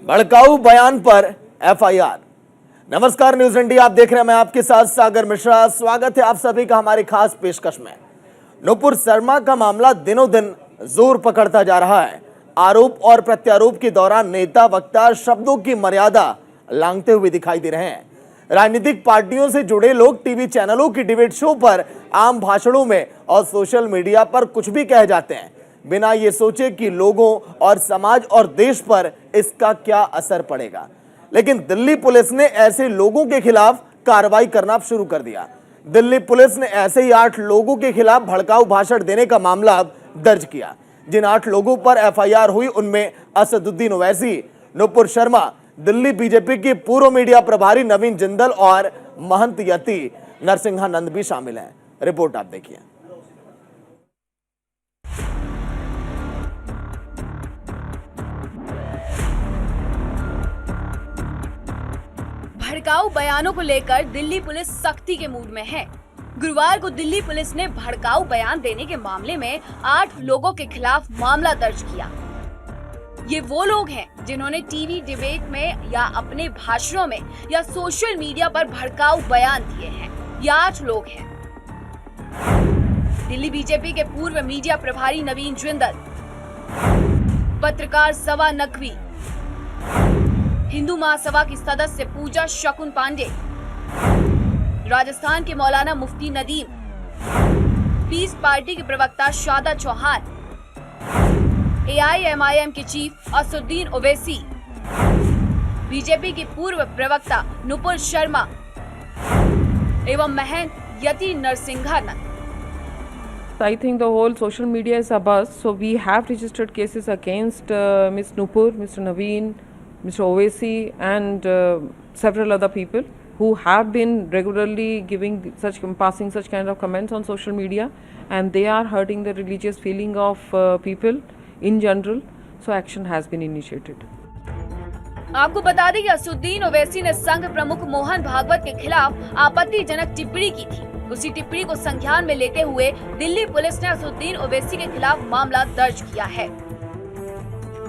भड़काऊ बयान पर एफआईआर। नमस्कार, न्यूज इंडिया आप देख रहे हैं, मैं आपके साथ सागर मिश्रा। स्वागत है आप सभी का हमारी खास पेशकश में। नुपुर शर्मा का मामला दिनों दिन जोर पकड़ता जा रहा है। आरोप और प्रत्यारोप के दौरान नेता वक्ता शब्दों की मर्यादा लांघते हुए दिखाई दे रहे हैं। राजनीतिक पार्टियों से जुड़े लोग टीवी चैनलों की डिबेट शो पर, आम भाषणों में और सोशल मीडिया पर कुछ भी कह जाते हैं, बिना ये सोचे कि लोगों और समाज और देश पर इसका क्या असर पड़ेगा। लेकिन दिल्ली पुलिस ने ऐसे लोगों के खिलाफ कार्रवाई करना शुरू कर दिया। दिल्ली पुलिस ने ऐसे ही 8 लोगों के खिलाफ भड़काऊ भाषण देने का मामला दर्ज किया। जिन 8 लोगों पर एफआईआर हुई उनमें असदुद्दीन ओवैसी, नुपुर शर्मा, दिल्ली बीजेपी के पूर्व मीडिया प्रभारी नवीन जिंदल और महंत यति नरसिंहानंद भी शामिल हैं। रिपोर्ट आप देखिए। भड़काऊ बयानों को लेकर दिल्ली पुलिस सख्ती के मूड में है। गुरुवार को दिल्ली पुलिस ने भड़काऊ बयान देने के मामले में 8 लोगों के खिलाफ मामला दर्ज किया। ये वो लोग हैं जिन्होंने टीवी डिबेट में या अपने भाषणों में या सोशल मीडिया पर भड़काऊ बयान दिए हैं। ये 8 लोग हैं। दिल्ली बीजेपी के पूर्व मीडिया प्रभारी नवीन जिंदल, पत्रकार सवा नकवी, हिंदू महासभा की सदस्य पूजा शकुन पांडे, राजस्थान के मौलाना मुफ्ती नदीम, पीस पार्टी के प्रवक्ता शादा चौहान, एआईएमआईएम के चीफ असदुद्दीन ओवैसी, बीजेपी के पूर्व प्रवक्ता नुपुर शर्मा एवं महंत यति Narsinghanand. I think the whole social media is abuzz, so we have registered cases against Ms. Nupur, Mr. Naveen, Mr. Owaisi and several other people who have been regularly passing such kind of comments on social media, and they are hurting the religious feeling of people in general, so action has been initiated. आपको बता दें कि असदुद्दीन ओवैसी ने संघ प्रमुख मोहन भागवत के खिलाफ आपत्तिजनक टिप्पणी की थी। उसी टिप्पणी को संज्ञान में लेते हुए दिल्ली पुलिस ने असदुद्दीन ओवैसी के खिलाफ मामला दर्ज किया है।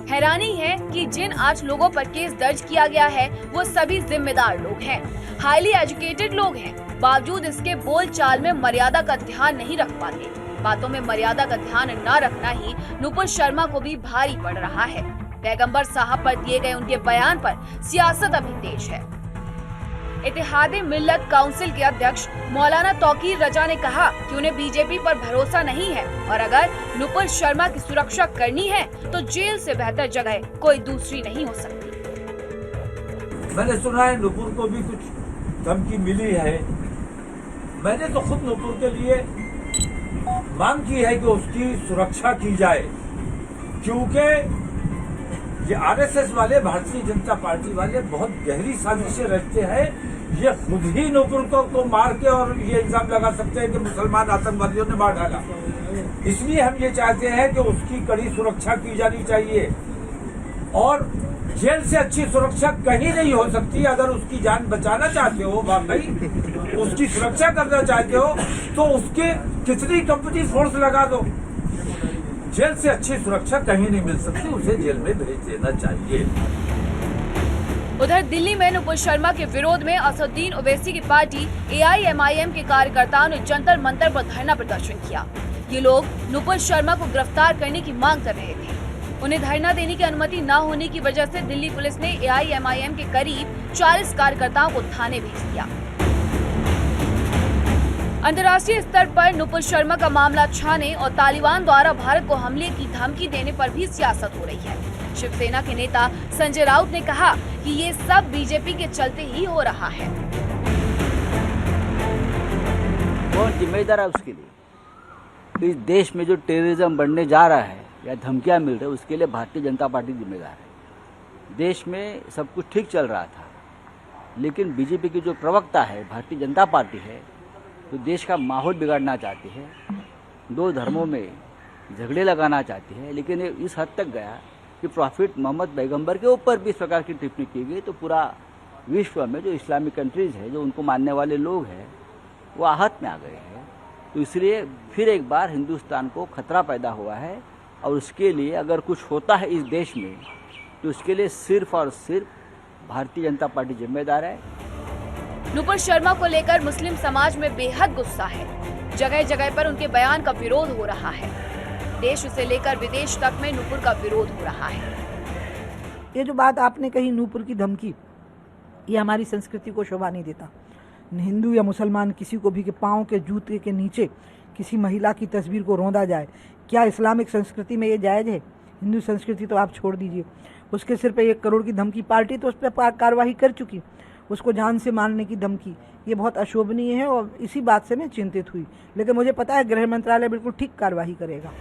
हैरानी है कि जिन 8 लोगों पर केस दर्ज किया गया है वो सभी जिम्मेदार लोग हैं, हाईली एजुकेटेड लोग हैं। बावजूद इसके बोलचाल में मर्यादा का ध्यान नहीं रख पाते। बातों में मर्यादा का ध्यान न रखना ही नुपुर शर्मा को भी भारी पड़ रहा है। पैगंबर साहब पर दिए गए उनके बयान पर सियासत अभी तेज है। इत्तेहादे मिल्लत काउंसिल के अध्यक्ष मौलाना तौकीर रजा ने कहा कि उन्हें बीजेपी पर भरोसा नहीं है और अगर नुपुर शर्मा की सुरक्षा करनी है तो जेल से बेहतर जगह कोई दूसरी नहीं हो सकती। मैंने सुना है नुपुर को भी कुछ धमकी मिली है। मैंने तो खुद नुपुर के लिए मांग की है कि उसकी सुरक्षा की जाए, क्योंकि ये आरएसएस वाले, भारतीय जनता पार्टी वाले बहुत गहरी साजिशें रचते हैं। ये खुद ही नुपुर को मार के और ये इल्जाम लगा सकते हैं कि मुसलमान आतंकवादियों ने मार डाला। इसलिए हम ये चाहते हैं कि उसकी कड़ी सुरक्षा की जानी चाहिए और जेल से अच्छी सुरक्षा कहीं नहीं हो सकती। अगर उसकी जान बचाना चाहते हो, वाकई उसकी सुरक्षा करना चाहते हो, तो उसके कितनी कंपनी फोर्स लगा दो, जेल से अच्छी सुरक्षा कहीं नहीं मिल सकती। उसे जेल में भेज देना चाहिए। उधर दिल्ली में नुपुर शर्मा के विरोध में असदुद्दीन ओवैसी की पार्टी एआईएमआईएम के कार्यकर्ताओं ने जंतर मंतर पर धरना प्रदर्शन किया। ये लोग नुपुर शर्मा को गिरफ्तार करने की मांग कर रहे थे। उन्हें धरना देने की अनुमति न होने की वजह से दिल्ली पुलिस ने एआईएमआईएम के करीब 40 कार्यकर्ताओं को थाने भेज दिया। अंतर्राष्ट्रीय स्तर पर नुपुर शर्मा का मामला छाने और तालिबान द्वारा भारत को हमले की धमकी देने पर भी सियासत हो रही है। शिवसेना के नेता संजय राउत ने कहा कि ये सब बीजेपी के चलते ही हो रहा है। कौन जिम्मेदार है उसके लिए? इस देश में जो टेररिज्म बढ़ने जा रहा है या धमकियां मिल रही है, उसके लिए भारतीय जनता पार्टी जिम्मेदार है। देश में सब कुछ ठीक चल रहा था, लेकिन बीजेपी की जो प्रवक्ता है, भारतीय जनता पार्टी है, तो देश का माहौल बिगाड़ना चाहती है, 2 धर्मों में झगड़े लगाना चाहती है। लेकिन इस हद तक गया कि प्रॉफिट मोहम्मद पैगंबर के ऊपर भी इस प्रकार की टिप्पणी की गई, तो पूरा विश्व में जो इस्लामिक कंट्रीज है, जो उनको मानने वाले लोग हैं, वो आहत में आ गए हैं। तो इसलिए फिर एक बार हिंदुस्तान को खतरा पैदा हुआ है और उसके लिए अगर कुछ होता है इस देश में तो उसके लिए सिर्फ और सिर्फ भारतीय जनता पार्टी जिम्मेदार है। नुपुर शर्मा को लेकर मुस्लिम समाज में बेहद गुस्सा है। जगह जगह पर उनके बयान का विरोध हो रहा है। देश से लेकर विदेश तक में नुपुर का विरोध हो रहा है। ये जो बात आपने कही नुपुर की धमकी, ये हमारी संस्कृति को शोभा नहीं देता। हिंदू या मुसलमान किसी को भी के पाँव के जूते के नीचे किसी महिला की तस्वीर को रौंदा जाए, क्या इस्लामिक संस्कृति में ये जायज़ है? हिंदू संस्कृति तो आप छोड़ दीजिए। उसके सिर पे 1 करोड़ की धमकी, पार्टी तो उस पर कार्रवाई कर चुकी, उसको जान से मारने की धमकी, ये बहुत अशोभनीय है और इसी बात से मैं चिंतित हुई। लेकिन मुझे पता है गृह मंत्रालय बिल्कुल ठीक कार्रवाई करेगा।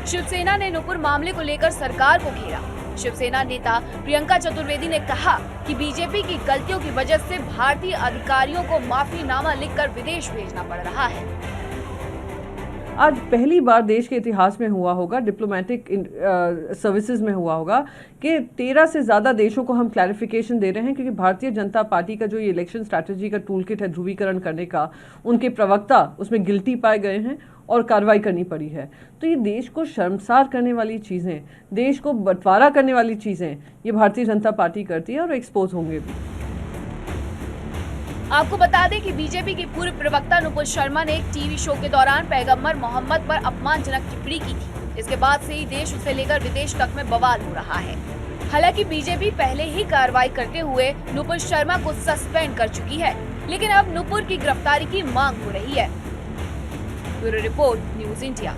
शिवसेना ने नुपुर मामले को लेकर सरकार को घेरा। शिवसेना नेता प्रियंका चतुर्वेदी ने कहा कि बीजेपी की गलतियों की वजह से भारतीय अधिकारियों को माफीनामा लिखकर विदेश भेजना पड़ रहा है। आज पहली बार देश के इतिहास में हुआ होगा, डिप्लोमेटिक सर्विसेज में हुआ होगा कि 13 से ज़्यादा देशों को हम क्लैरिफिकेशन दे रहे हैं, क्योंकि भारतीय जनता पार्टी का जो ये इलेक्शन स्ट्रैटेजी का टूल किट है ध्रुवीकरण करने का, उनके प्रवक्ता उसमें गिल्टी पाए गए हैं और कार्रवाई करनी पड़ी है। तो ये देश को शर्मसार करने वाली चीज़ें, देश को बंटवारा करने वाली चीज़ें ये भारतीय जनता पार्टी करती है और एक्सपोज होंगे भी। आपको बता दें कि बीजेपी की पूर्व प्रवक्ता नुपुर शर्मा ने एक टीवी शो के दौरान पैगंबर मोहम्मद पर अपमानजनक टिप्पणी की थी। इसके बाद से ही देश उसे लेकर विदेश तक में बवाल हो रहा है। हालांकि बीजेपी पहले ही कार्रवाई करते हुए नुपुर शर्मा को सस्पेंड कर चुकी है, लेकिन अब नुपुर की गिरफ्तारी की मांग हो रही है। Bureau report, news India.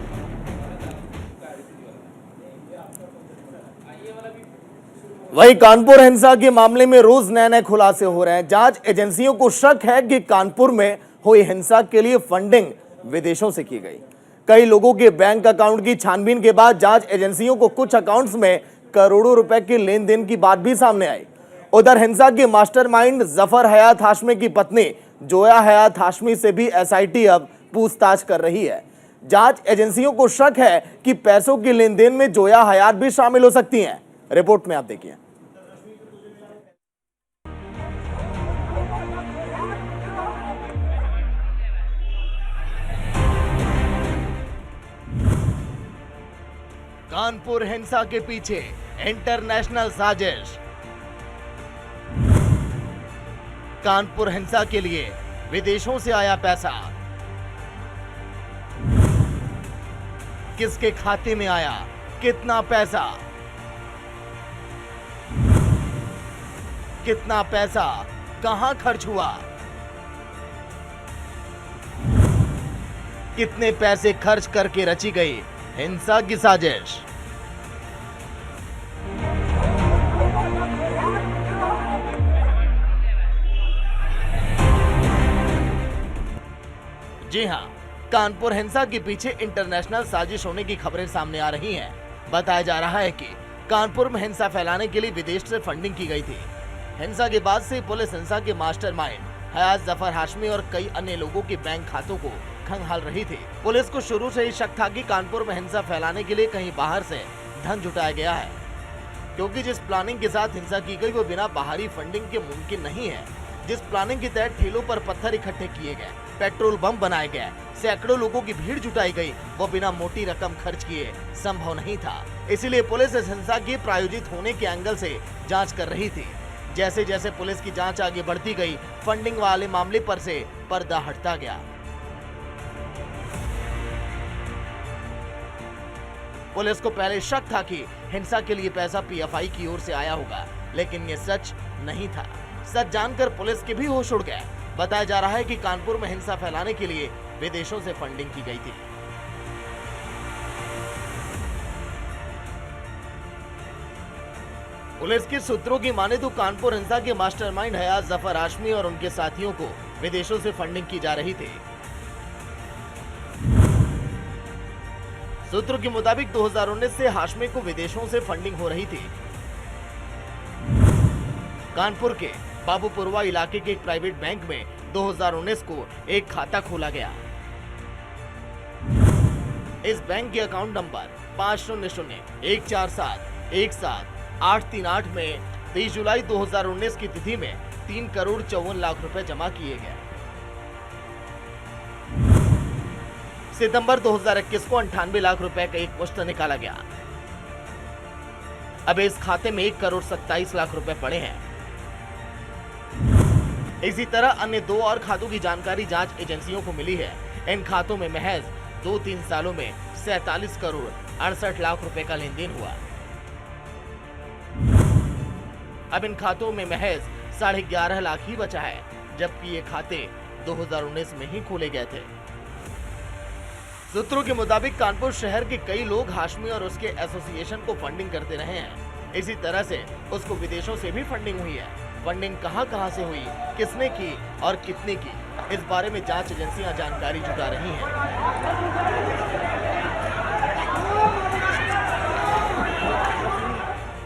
वहीं कानपुर हिंसा के मामले में रोज नए नए खुलासे हो रहे हैं। जांच एजेंसियों को शक है कि कानपुर में हुई हिंसा के लिए फंडिंग विदेशों से की गई। कई लोगों के बैंक अकाउंट की छानबीन के बाद जांच एजेंसियों को कुछ अकाउंट्स में करोड़ों रुपए के लेन देन की बात भी सामने आई। उधर हिंसा के मास्टरमाइंड जफर हयात हाशमी की पत्नी जोया हयात हाशमी से भी एसआईटी अब पूछताछ कर रही है। जांच एजेंसियों को शक है कि पैसों के लेन देन में जोया हयात भी शामिल हो सकती हैं। रिपोर्ट में आप देखिए। कानपुर हिंसा के पीछे इंटरनेशनल साजिश। कानपुर हिंसा के लिए विदेशों से आया पैसा किसके खाते में आया, कितना पैसा, कितना पैसा कहां खर्च हुआ, कितने पैसे खर्च करके रची गई हिंसा की साजिश। जी हां, कानपुर हिंसा के पीछे इंटरनेशनल साजिश होने की खबरें सामने आ रही हैं। बताया जा रहा है कि कानपुर में हिंसा फैलाने के लिए विदेश से फंडिंग की गई थी। हिंसा के बाद से पुलिस हिंसा के मास्टरमाइंड हयात जफर हाशमी और कई अन्य लोगों के बैंक खातों को खंगाल रही थी। पुलिस को शुरू से ही शक था कि कानपुर में हिंसा फैलाने के लिए कहीं बाहर से धन जुटाया गया है, क्योंकि जिस प्लानिंग के साथ हिंसा की गई वो बिना बाहरी फंडिंग के मुमकिन नहीं है। जिस प्लानिंग के तहत ठेलों पर पत्थर इकट्ठे किए गए, पेट्रोल बम बनाए गए, सैकड़ों लोगों की भीड़ जुटाई गई, वो बिना मोटी रकम खर्च किए संभव नहीं था। इसीलिए पुलिस इस हिंसा के प्रायोजित होने के एंगल से जांच कर रही थी। जैसे जैसे पुलिस की जांच आगे बढ़ती गई, फंडिंग वाले मामले पर से पर्दा हटता गया। पुलिस को पहले शक था कि हिंसा के लिए पैसा पीएफआई की ओर से आया होगा, लेकिन ये सच नहीं था। सच जानकर पुलिस के भी होश उड़ गए। बताया जा रहा है कि कानपुर में हिंसा फैलाने के लिए विदेशों से फंडिंग की गई थी। पुलिस के सूत्रों की माने तो कानपुर हिंसा के मास्टरमाइंड हयात जफर हाशमी और उनके साथियों को विदेशों से फंडिंग की जा रही थी। सूत्रों के मुताबिक 2019 से हाशमी को विदेशों से फंडिंग हो रही थी। कानपुर के बाबूपुरवा इलाके के एक प्राइवेट बैंक में 2019 को एक खाता खोला गया। इस बैंक के अकाउंट नंबर 5001471738 में 23 जुलाई 2019 की तिथि में 3 करोड़ 54 लाख रुपए जमा किए गए। सितंबर 2021 को 98 लाख रुपए का एक मुश्त निकाला गया। अब इस खाते में 1,27,00,000 रुपए पड़े हैं। इसी तरह अन्य 2 और खातों की जानकारी जांच एजेंसियों को मिली है। इन खातों में महज 2-3 सालों में 47,68,00,000 रुपए का लेन देन हुआ। अब इन खातों में महज 11.5 लाख ही बचा है, जबकि ये खाते 2019 में ही खोले गए थे। सूत्रों के मुताबिक कानपुर शहर के कई लोग हाशमी और उसके एसोसिएशन को फंडिंग करते रहे हैं। इसी तरह से उसको विदेशों से भी फंडिंग हुई है। फंडिंग कहां से हुई, किसने की और कितने की, इस बारे में जांच एजेंसियां जानकारी जुटा रही हैं।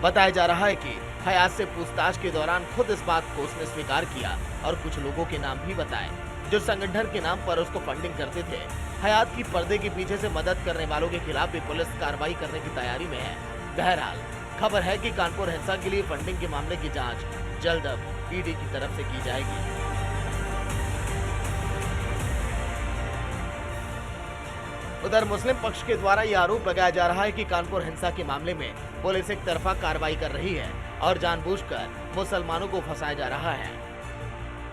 बताया जा रहा है कि हयात से पूछताछ के दौरान खुद इस बात को उसने स्वीकार किया और कुछ लोगों के नाम भी बताए जो संगठन के नाम पर उसको फंडिंग करते थे। हयात की पर्दे के पीछे से मदद करने वालों के खिलाफ भी पुलिस कार्रवाई करने की तैयारी में है। बहरहाल खबर है कि कानपुर हिंसा के लिए फंडिंग के मामले की जांच जल्द अब ईडी की तरफ से की जाएगी। उधर मुस्लिम पक्ष के द्वारा यह आरोप लगाया जा रहा है कि कानपुर हिंसा के मामले में पुलिस एक तरफा कार्रवाई कर रही है और जानबूझकर मुसलमानों को फंसाया जा रहा है।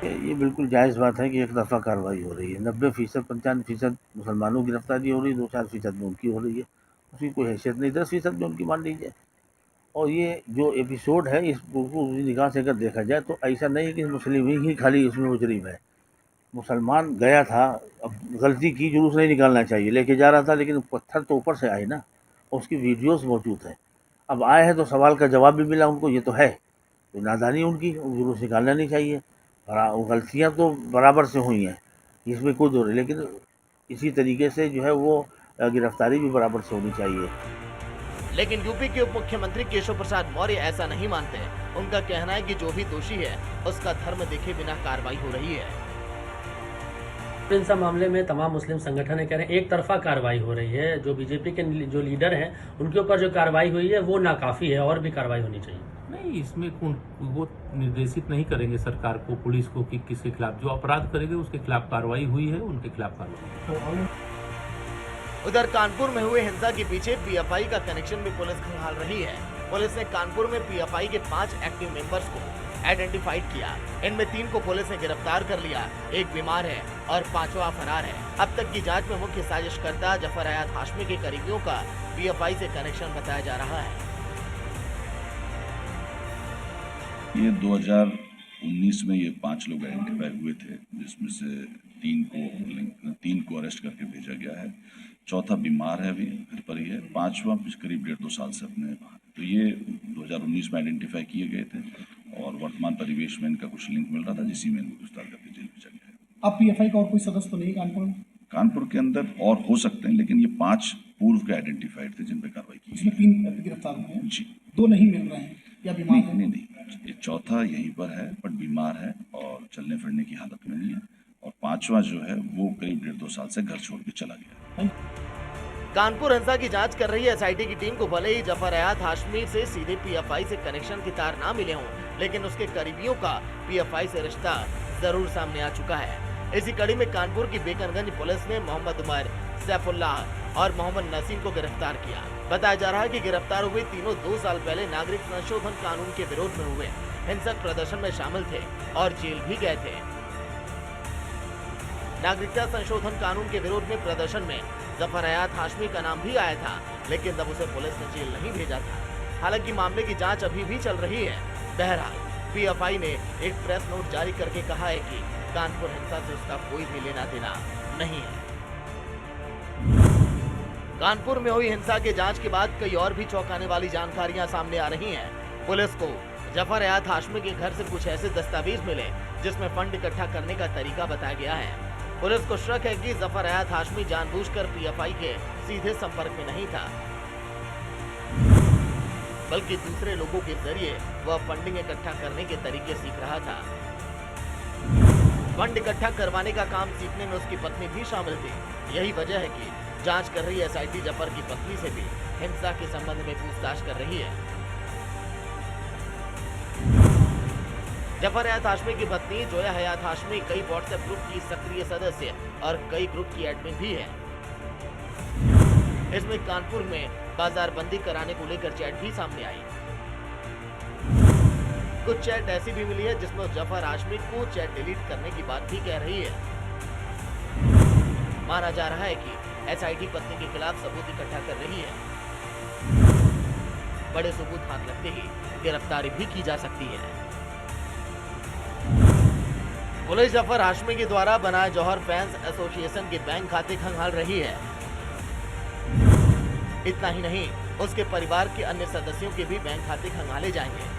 ये बिल्कुल जायज़ बात है कि एक तरफा कार्रवाई हो रही है। 90%, 95% मुसलमानों की गिरफ्तारी हो रही है, 2-4% में उनकी हो रही है। उसकी कोई हैसियत नहीं, 10% में उनकी मान लीजिए। और ये जो एपिसोड है इसको उसी निगाह से अगर देखा जाए तो ऐसा नहीं है कि मुस्लिम ही खाली इसमें मुजरिम है। मुसलमान गया था, अब गलती की, जुलूस नहीं निकालना चाहिए, लेके जा रहा था, लेकिन पत्थर तो ऊपर से आए ना, उसकी वीडियोस मौजूद है। अब आए हैं तो सवाल का जवाब भी मिला उनको, ये तो है, तो नादानी उनकी, जुलूस निकालना नहीं चाहिए। गलतियाँ तो बराबर से हुई हैं, इसमें कोई दो नहीं, लेकिन इसी तरीके से जो है वो गिरफ्तारी भी बराबर से होनी चाहिए। लेकिन यूपी के उप मुख्यमंत्री केशव प्रसाद मौर्य ऐसा नहीं मानते। उनका कहना है कि जो भी दोषी है उसका धर्म देखे बिना कार्रवाई हो रही है। हिंसा मामले में तमाम मुस्लिम संगठन कह रहे हैं एक तरफा कार्रवाई हो रही है। जो बीजेपी के जो लीडर हैं उनके ऊपर जो कार्रवाई हुई है वो नाकाफी है और भी कार्रवाई होनी चाहिए। नहीं, इसमें वो निर्देशित नहीं करेंगे सरकार को, पुलिस को कि किसके खिलाफ जो अपराध करेंगे उसके खिलाफ कार्रवाई हुई है, उनके खिलाफ कार्रवाई। उधर कानपुर में हुए हिंसा के पीछे पीएफआई का कनेक्शन भी पुलिस खंगाल रही है। पुलिस ने कानपुर में पीएफआई के 5 एक्टिव मेंबर्स को आइडेंटिफाइड किया। इनमें 3 को पुलिस ने गिरफ्तार कर लिया, 1 बीमार है और 5वां फरार है। अब तक की जांच में मुख्य साजिशकर्ता जफर हयात हाशमी के करीबियों का पीएफआई से कनेक्शन बताया जा रहा है। ये 2019 में ये 5 लोग आइडेंटिफाई हुए थे, जिसमें से 3 को अरेस्ट करके भेजा गया है। 4था बीमार है, अभी घर पर ही है। 5वां करीब 1.5-2 साल से अपने। तो ये 2019 में आइडेंटिफाई किए गए थे और वर्तमान परिवेश में इनका कुछ लिंक मिल रहा था, जिसी में इनको गिरफ्तार करके जेल भेजा गया है। अब पीएफआई का और कोई सदस्य तो नहीं कानपुर में? कानपुर के अंदर और हो सकते हैं, लेकिन ये 5 पूर्व के आइडेंटिफाइड थे जिन पर कार्रवाई की। इसमें 3 गिरफ्तार हुए हैं जी। 2 नहीं मिल रहे हैं या बीमार हैं? नहीं, ये 4था यहीं पर है बट बीमार है और चलने फिरने की हालत में नहीं है। और 5वां जो है वो करीब 1.5-2 साल से घर छोड़ के चला गया। कानपुर हिंसा की जांच कर रही एसआईटी की टीम को भले ही जफर हयात हाशमी से सीधे पीएफआई से कनेक्शन के तार ना मिले हों, लेकिन उसके करीबियों का पीएफआई से रिश्ता जरूर सामने आ चुका है। इसी कड़ी में कानपुर की बेकनगंज पुलिस ने मोहम्मद उमर, सैफुल्लाह और मोहम्मद नसीम को गिरफ्तार किया। बताया जा रहा है कि गिरफ्तार हुए तीनों 2 साल पहले नागरिक संशोधन कानून के विरोध में हुए हिंसक प्रदर्शन में शामिल थे और जेल भी गए थे। नागरिकता संशोधन कानून के विरोध में प्रदर्शन में जफर हयात हाशमी का नाम भी आया था, लेकिन तब उसे पुलिस ने जेल नहीं भेजा था। हालांकि मामले की जांच अभी भी चल रही है। बहरहाल पीएफआई ने एक प्रेस नोट जारी करके कहा है कि कानपुर हिंसा से उसका कोई भी लेना देना नहीं है। कानपुर में हुई हिंसा के जांच के बाद कई और भी चौंकाने वाली जानकारियां सामने आ रही हैं। पुलिस को जफर हयात हाशमी के घर से कुछ ऐसे दस्तावेज मिले जिसमें फंड इकट्ठा करने का तरीका बताया गया है। पुलिस को शक है कि जफर हयात हाशमी जानबूझकर पीएफआई के सीधे संपर्क में नहीं था, बल्कि दूसरे लोगों के जरिए वह फंडिंग इकट्ठा करने के तरीके सीख रहा था। फंड इकट्ठा करवाने का काम सीखने में उसकी पत्नी भी शामिल थी। यही वजह है कि जांच कर रही एसआईटी जफर की पत्नी से भी हिंसा के संबंध में पूछताछ कर रही है। जफर हयात हाशमी की पत्नी जोया हयात हाशमी कई व्हाट्सएप ग्रुप की सक्रिय सदस्य और कई ग्रुप की एडमिन भी है। इसमें कानपुर में बाजारबंदी कराने को लेकर चैट भी सामने आई। कुछ चैट ऐसी भी मिली है जिसमें जफर हाशमी को चैट डिलीट करने की बात भी कह रही है। माना जा रहा है कि एसआईटी पत्नी के खिलाफ सबूत इकट्ठा कर रही है। बड़े सबूत हाथ लगते ही गिरफ्तारी भी की जा सकती है। पुलिस जफर हाशमी के द्वारा बनाए जौहर फैंस एसोसिएशन के बैंक खाते खंगाल रही है। इतना ही नहीं, उसके परिवार के अन्य सदस्यों के भी बैंक खाते खंगाले जाएंगे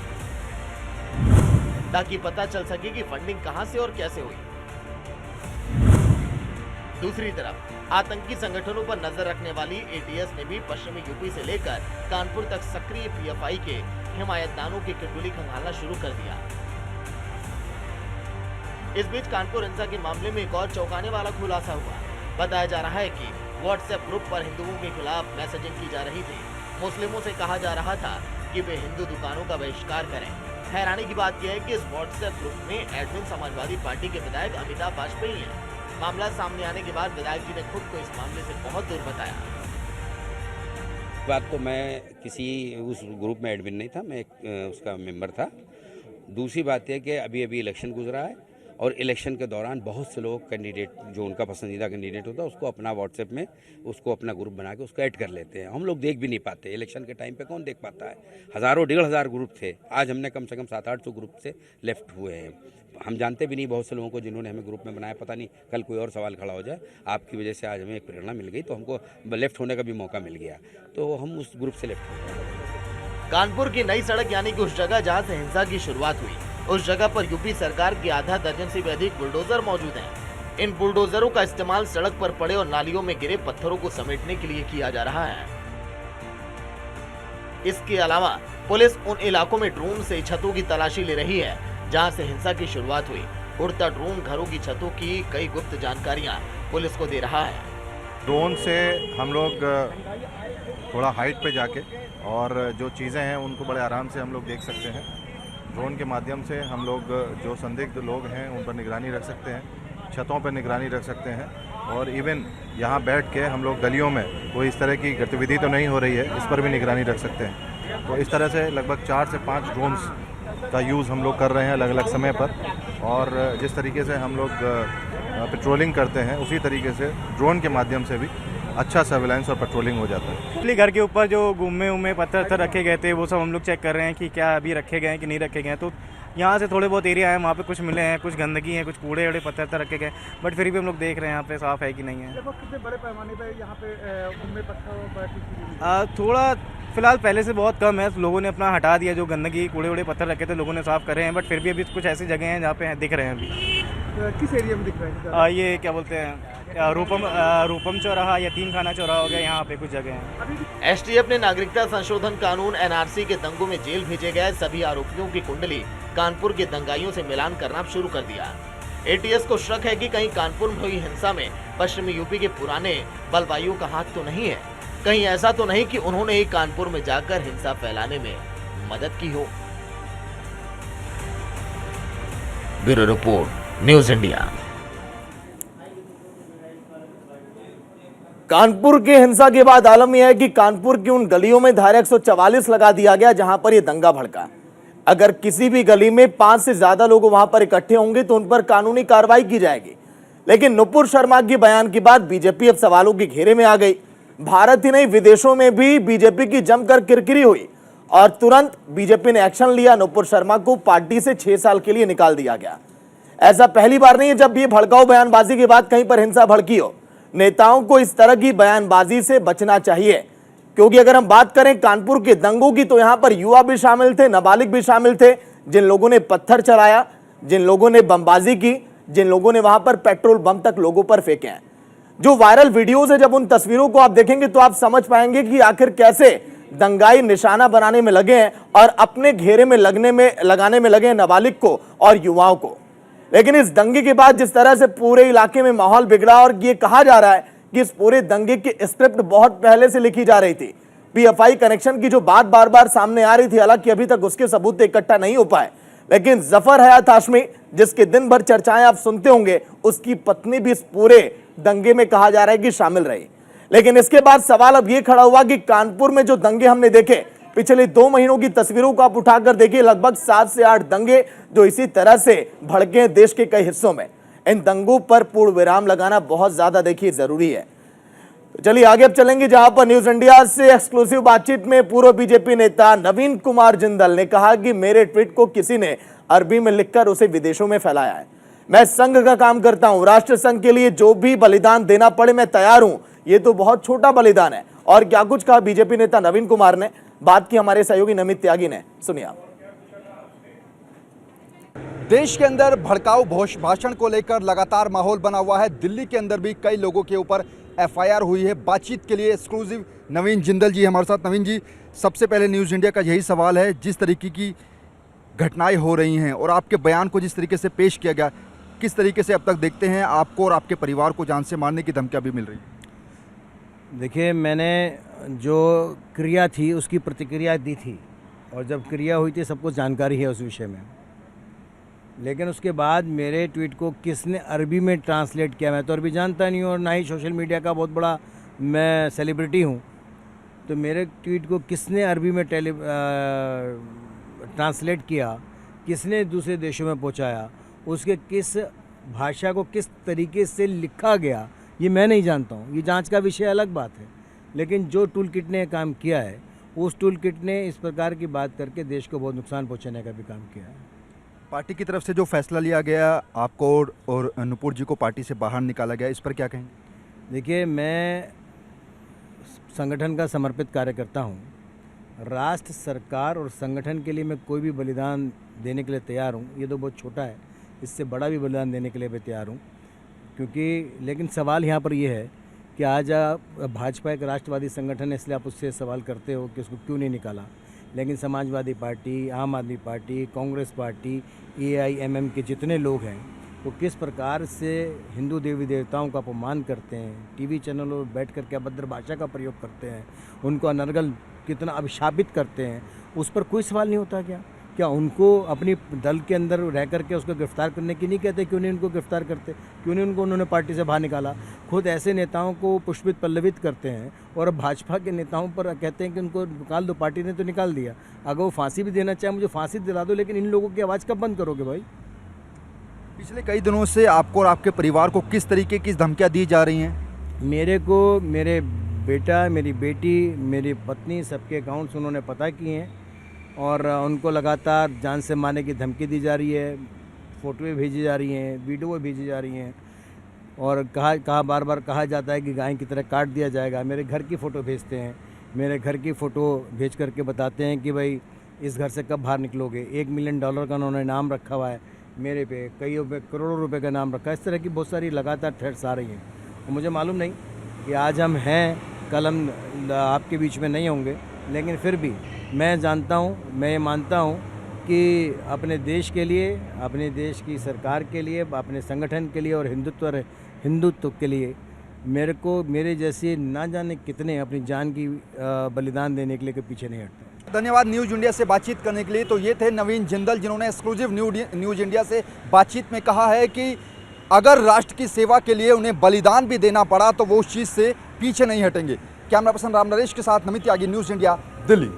ताकि पता चल सके कि फंडिंग कहां से और कैसे हुई। दूसरी तरफ आतंकी संगठनों पर नजर रखने वाली एटीएस ने भी पश्चिमी यूपी से लेकर कानपुर तक सक्रिय पीएफआई के हिमायतदानों की किटुली खंगालना शुरू कर दिया। इस बीच कानपुर हिंसा के मामले में एक और चौंकाने वाला खुलासा हुआ। बताया जा रहा है कि व्हाट्सएप ग्रुप पर हिंदुओं के खिलाफ मैसेजिंग की जा रही थी। मुस्लिमों से कहा जा रहा था कि वे हिंदू दुकानों का बहिष्कार करें। हैरानी की बात यह है कि इस व्हाट्सएप ग्रुप में एडमिन समाजवादी पार्टी के विधायक अमिताभ वाजपेयी हैं। मामला सामने आने के बाद विधायक जी ने खुद को इस मामले से बहुत दूर बताया। बात तो मैं किसी उस ग्रुप में एडमिन नहीं था, मैं उसका मेंबर था। दूसरी बात यह कि अभी इलेक्शन गुजरा है और इलेक्शन के दौरान बहुत से लोग कैंडिडेट जो उनका पसंदीदा कैंडिडेट होता है उसको अपना व्हाट्सएप में उसको अपना ग्रुप बना के उसको ऐड कर लेते हैं। हम लोग देख भी नहीं पाते। इलेक्शन के टाइम पे कौन देख पाता है। हज़ारों 1,500 ग्रुप थे, आज हमने कम से कम 700-800 ग्रुप से लेफ्ट हुए हैं। हम जानते भी नहीं बहुत से लोगों को जिन्होंने हमें ग्रुप में बनाया। पता नहीं कल कोई और सवाल खड़ा हो जाए। आपकी वजह से आज हमें एक प्रेरणा मिल गई तो हमको लेफ्ट होने का भी मौका मिल गया, तो हम उस ग्रुप से लेफ्ट हो गए। कानपुर की नई सड़क यानी कि उस जगह जहां से हिंसा की शुरुआत हुई, उस जगह पर यूपी सरकार के आधा दर्जन से भी अधिक बुलडोजर मौजूद हैं। इन बुलडोजरों का इस्तेमाल सड़क पर पड़े और नालियों में गिरे पत्थरों को समेटने के लिए किया जा रहा है। इसके अलावा पुलिस उन इलाकों में ड्रोन से छतों की तलाशी ले रही है जहां से हिंसा की शुरुआत हुई। उड़ता ड्रोन घरों की छतों की कई गुप्त जानकारियां पुलिस को दे रहा है। ड्रोन से हम लोग थोड़ा हाइट पे जाके और जो चीज़ें हैं उनको बड़े आराम से हम लोग देख सकते हैं। ड्रोन के माध्यम से हम लोग जो संदिग्ध लोग हैं उन पर निगरानी रख सकते हैं, छतों पर निगरानी रख सकते हैं और इवन यहाँ बैठ के हम लोग गलियों में कोई इस तरह की गतिविधि तो नहीं हो रही है, इस पर भी निगरानी रख सकते हैं। तो इस तरह से लगभग 4 से 5 ड्रोन्स का यूज़ हम लोग कर रहे हैं अलग अलग समय पर। और जिस तरीके से हम लोग पेट्रोलिंग करते हैं उसी तरीके से ड्रोन के माध्यम से भी अच्छा सर्विलांस और पेट्रोलिंग हो जाता है। इसलिए घर के ऊपर जो घूमे पत्थर रखे गए थे वो सब हम लोग चेक कर रहे हैं कि क्या अभी रखे गए हैं कि नहीं रखे गए हैं। तो यहाँ से थोड़े बहुत एरिया है, वहाँ पे कुछ मिले हैं, कुछ गंदगी है, कुछ कूड़े वूड़े पत्थर रखे गए, बट फिर भी हम लोग देख रहे हैं यहाँ पे साफ़ है कि नहीं है। कितने बड़े पैमाने पर यहाँ पे पत्थर थोड़ा फिलहाल पहले से बहुत कम है। लोगों ने अपना हटा दिया, जो गंदगी कूड़े वूड़े पत्थर रखे थे लोगों ने साफ़ करे हैं, बट फिर भी अभी कुछ ऐसी जगह हैं जहाँ पे दिख रहे हैं। अभी किस एरिया में दिख रहे हैं? ये क्या बोलते हैं रूपम चौराहा, यतीम खाना चौराहा हो गया, यहाँ पे कुछ जगह हैं। एसटीएफ ने नागरिकता संशोधन कानून एनआरसी के दंगों में जेल भेजे गए सभी आरोपियों की कुंडली कानपुर के दंगाइयों से मिलान करना शुरू कर दिया। एटीएस को शक है कि कहीं कानपुर में हुई हिंसा में पश्चिमी यूपी के पुराने बलवाइयों का हाथ तो नहीं है। कहीं ऐसा तो नहीं कि उन्होंने ही कानपुर में जाकर हिंसा फैलाने में मदद की हो। Bureau report, news India. Kanpur की हिंसा के बाद आलम यह है कि कानपुर की उन गलियों में धारा 144 लगा दिया गया जहां पर यह दंगा भड़का। अगर किसी भी गली में 5 से ज्यादा लोग वहां पर इकट्ठे होंगे तो उन पर कानूनी कार्रवाई की जाएगी। लेकिन नुपुर शर्मा के बयान के बाद बीजेपी अब सवालों के घेरे में आ गई। भारत ही नहीं विदेशों में भी बीजेपी की जमकर किरकिरी हुई और तुरंत बीजेपी ने एक्शन लिया। नुपुर शर्मा को पार्टी से 6 साल के लिए निकाल दिया गया। ऐसा पहली बार नहीं है जब ये भड़काऊ बयानबाजी के बाद कहीं पर हिंसा भड़की हो। नेताओं को इस तरह की बयानबाजी से बचना चाहिए, क्योंकि अगर हम बात करें कानपुर के दंगों की तो यहां पर युवा भी शामिल थे, नाबालिग भी शामिल थे, जिन लोगों ने पत्थर चलाया, जिन लोगों ने बमबाजी की, जिन लोगों ने वहां पर पेट्रोल बम तक लोगों पर फेंके हैं। जो वायरल वीडियोज है, जब उन तस्वीरों को आप देखेंगे तो आप समझ पाएंगे कि आखिर कैसे दंगाई निशाना बनाने में लगे हैं और अपने घेरे में लगाने में लगे हैं नाबालिग को और युवाओं को। लेकिन इस दंगे के बाद जिस तरह से पूरे इलाके में माहौल बिगड़ा और ये कहा जा रहा है कि इस पूरे दंगे की स्क्रिप्ट बहुत पहले से लिखी जा रही थी। पीएफआई कनेक्शन की जो बात बार बार सामने आ रही थी, हालांकि अभी तक उसके सबूत इकट्ठा नहीं हो पाए, लेकिन जफर हयात हाशमी, जिसके दिन भर चर्चाएं आप सुनते होंगे, उसकी पत्नी भी इस पूरे दंगे में कहा जा रहा है कि शामिल रही। लेकिन इसके बाद सवाल अब यह खड़ा हुआ कि कानपुर में जो दंगे हमने देखे, पिछले 2 महीनों की तस्वीरों को आप उठाकर देखिए, लगभग 7 से 8 दंगे जो इसी तरह से भड़के देश के कई हिस्सों में। इन दंगों पर पूर्ण विराम लगाना बहुत ज्यादा देखिए जरूरी है। तो चलिए आगे अब चलेंगे, जहां पर न्यूज इंडिया से एक्सक्लूसिव बातचीत में पूर्व बीजेपी नेता नवीन कुमार जिंदल ने कहा कि मेरे ट्वीट को किसी ने अरबी में लिखकर उसे विदेशों में फैलाया है। मैं संघ का काम करता हूं, राष्ट्र संघ के लिए जो भी बलिदान देना पड़े मैं तैयार हूं। ये तो बहुत छोटा बलिदान है। और क्या कुछ कहा बीजेपी नेता नवीन कुमार ने, बात की हमारे सहयोगी नमित त्यागी ने, सुनिए आप। देश के अंदर भड़काऊ भाषण को लेकर लगातार माहौल बना हुआ है। दिल्ली के अंदर भी कई लोगों के ऊपर एफआईआर हुई है। बातचीत के लिए एक्सक्लूसिव नवीन जिंदल जी हमारे साथ। नवीन जी, सबसे पहले न्यूज़ इंडिया का यही सवाल है, जिस तरीके की घटनाएं हो रही हैं और आपके बयान को जिस तरीके से पेश किया गया, किस तरीके से अब तक देखते हैं आपको और आपके परिवार को जान से मारने की धमकियां भी मिल रही हैं? देखिए, मैंने जो क्रिया थी उसकी प्रतिक्रिया दी थी और जब क्रिया हुई थी सबको जानकारी है उस विषय में, लेकिन उसके बाद मेरे ट्वीट को किसने अरबी में ट्रांसलेट किया, मैं तो अरबी जानता नहीं हूँ और ना ही सोशल मीडिया का बहुत बड़ा मैं सेलिब्रिटी हूँ, तो मेरे ट्वीट को किसने अरबी में ट्रांसलेट किया, किसने दूसरे देशों में पहुँचाया, उसके किस भाषा को किस तरीके से लिखा गया, ये मैं नहीं जानता हूँ। ये जांच का विषय अलग बात है, लेकिन जो टूल किट ने काम किया है उस टूल किट ने इस प्रकार की बात करके देश को बहुत नुकसान पहुँचाने का भी काम किया है। पार्टी की तरफ से जो फैसला लिया गया आपको और नुपुर जी को पार्टी से बाहर निकाला गया, इस पर क्या कहेंगे? देखिए, मैं संगठन का समर्पित कार्यकर्ता हूँ। राष्ट्र, सरकार और संगठन के लिए मैं कोई भी बलिदान देने के लिए तैयार हूँ। ये तो बहुत छोटा है, इससे बड़ा भी बलिदान देने के लिए मैं तैयार हूँ, क्योंकि लेकिन सवाल यहाँ पर ये है कि आज भाजपा एक राष्ट्रवादी संगठन है, इसलिए आप उससे सवाल करते हो कि उसको क्यों नहीं निकाला, लेकिन समाजवादी पार्टी, आम आदमी पार्टी, कांग्रेस पार्टी, AIMM के जितने लोग हैं वो किस प्रकार से हिंदू देवी देवताओं का अपमान करते हैं, टीवी चैनलों पर बैठ करके अभद्र भाषा का प्रयोग करते हैं, उनको अनर्गल कितना अभिशापित करते हैं, उस पर कोई सवाल नहीं होता क्या उनको अपनी दल के अंदर रह करके उसको गिरफ्तार करने की नहीं कहते? क्यों नहीं उनको गिरफ्तार करते? क्यों नहीं उन्होंने पार्टी से बाहर निकाला? खुद ऐसे नेताओं को पुष्पित पल्लवित करते हैं और अब भाजपा के नेताओं पर कहते हैं कि उनको निकाल दो। पार्टी ने तो निकाल दिया, अगर वो फांसी भी देना चाहे मुझे फांसी दिला दो, लेकिन इन लोगों की आवाज़ कब बंद करोगे भाई? पिछले कई दिनों से आपको और आपके परिवार को किस तरीके की धमकियाँ दी जा रही हैं? मेरे को मेरे बेटा, मेरी बेटी, मेरी पत्नी, सबके अकाउंट्स उन्होंने पता किए हैं और उनको लगातार जान से मारने की धमकी दी जा रही है, फ़ोटोएँ भेजी जा रही हैं, वीडियो भेजी जा रही हैं और कहा बार बार कहा जाता है कि गाय की तरह काट दिया जाएगा। मेरे घर की फ़ोटो भेजते हैं, मेरे घर की फ़ोटो भेज करके बताते हैं कि भाई इस घर से कब बाहर निकलोगे। $1 मिलियन का उन्होंने नाम रखा हुआ है मेरे पे, कई करोड़ों रुपए का नाम रखा है। इस तरह की बहुत सारी लगातार थ्रेट्स आ रही हैं और मुझे मालूम नहीं कि आज हम हैं, कल हम आपके बीच में नहीं होंगे, लेकिन फिर भी मैं जानता हूँ, मैं ये मानता हूँ कि अपने देश के लिए, अपने देश की सरकार के लिए, अपने संगठन के लिए और हिंदुत्व के लिए मेरे जैसे ना जाने कितने अपनी जान की बलिदान देने के लिए पीछे नहीं हटते। धन्यवाद न्यूज़ इंडिया से बातचीत करने के लिए। तो ये थे नवीन जिंदल, जिन्होंने एक्सक्लूसिव न्यूज़ इंडिया से बातचीत में कहा है कि अगर राष्ट्र की सेवा के लिए उन्हें बलिदान भी देना पड़ा तो वो उस चीज़ से पीछे नहीं हटेंगे। कैमरा पर्सन राम नरेश के साथ नमित त्यागी, न्यूज़ इंडिया, दिल्ली।